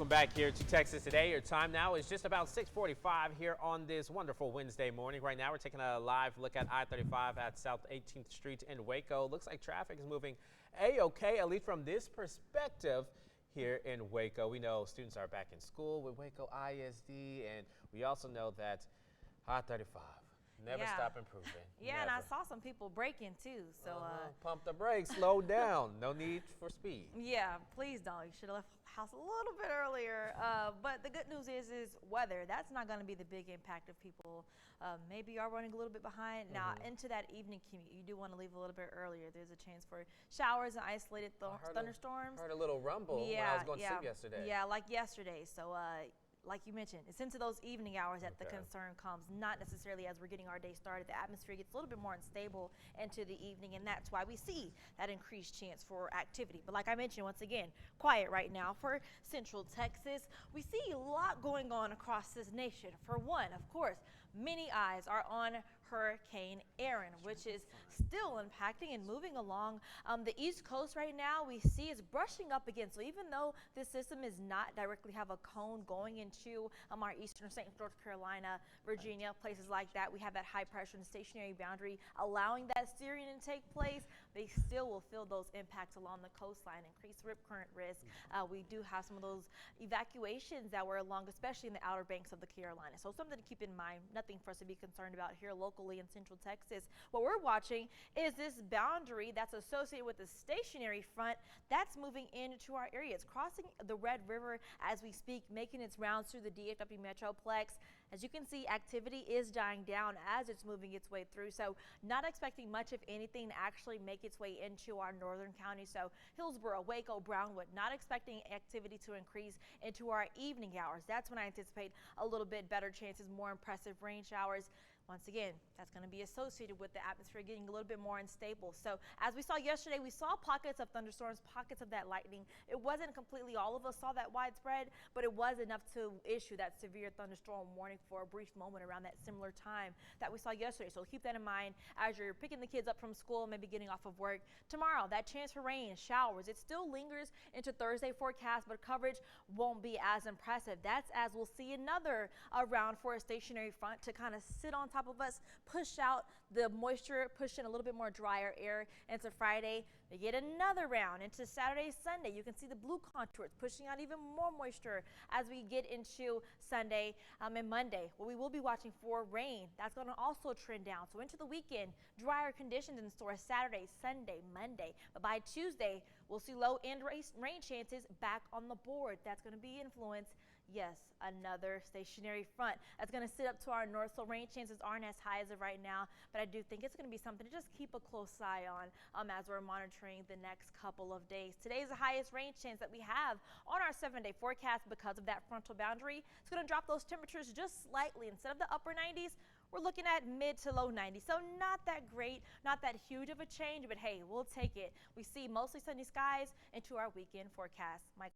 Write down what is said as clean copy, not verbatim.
Welcome back here to Texas Today. Your time now is just about 6:45 here on this wonderful Wednesday morning. Right now, we're taking a live look at I-35 at South 18th Street in Waco. Looks like traffic is moving A-OK, at least from this perspective here in Waco. We know students are back in school with Waco ISD, and we also know that I-35 never stop improving. Yeah, and I saw some people braking too. So pump the brakes, slow down. No need for speed. Yeah, please don't. You should have left the house a little bit earlier. But the good news is weather. That's not going to be the big impact of people. Maybe you are running a little bit behind. Now, into that evening commute, you do want to leave a little bit earlier. There's a chance for showers and isolated thunderstorms. Heard a little rumble when I was going to sleep yesterday. Yeah, like yesterday. So like you mentioned, it's into those evening hours that the concern comes, not necessarily as we're getting our day started. The atmosphere gets a little bit more unstable into the evening, and that's why we see that increased chance for activity. But like I mentioned, once again, quiet right now for Central Texas. We see a lot going on across this nation. For one, of course, many eyes are on Hurricane Erin, which is still impacting and moving along the East Coast right now. We see it's brushing up again. So even though this system is not directly have a cone going into our eastern St. North Carolina, Virginia, places like that, we have that high pressure and stationary boundary allowing that steering to take place. They still will feel those impacts along the coastline, increased rip current risk. We do have some of those evacuations that were along, especially in the outer banks of the Carolina. So something to keep in mind, nothing for us to be concerned about here locally in Central Texas. What we're watching is this boundary that's associated with the stationary front that's moving into our areas, crossing the Red River as we speak, making its rounds through the DFW Metroplex. As you can see, activity is dying down as it's moving its way through. So not expecting much, if anything, to actually make its way into our northern counties. So Hillsborough, Waco, Brownwood, not expecting activity to increase into our evening hours. That's when I anticipate a little bit better chances, more impressive rain showers. Once again, that's going to be associated with the atmosphere getting a little bit more unstable. So as we saw yesterday, we saw pockets of thunderstorms, pockets of that lightning. It wasn't completely all of us saw that widespread, but it was enough to issue that severe thunderstorm warning for a brief moment around that similar time that we saw yesterday. So keep that in mind as you're picking the kids up from school, maybe getting off of work. Tomorrow, that chance for rain, showers, it still lingers into Thursday forecast, but coverage won't be as impressive. That's as we'll see another round for a stationary front to kind of sit on top of us, push out the moisture, push in a little bit more drier air into Friday. They get another round into Saturday, Sunday. You can see the blue contours pushing out even more moisture as we get into Sunday and Monday. Well, we will be watching for rain. That's going to also trend down. So into the weekend, drier conditions in store Saturday, Sunday, Monday. But by Tuesday, we'll see low end rain chances back on the board. That's going to be influenced. Yes, another stationary front that's going to sit up to our north. So rain chances aren't as high as of right now, but I do think it's going to be something to just keep a close eye on as we're monitoring the next couple of days. Today's the highest rain chance that we have on our 7-day forecast because of that frontal boundary. It's going to drop those temperatures just slightly. Instead of the upper 90s, we're looking at mid to low 90s. So not that great, not that huge of a change, but hey, we'll take it. We see mostly sunny skies into our weekend forecast. Mike.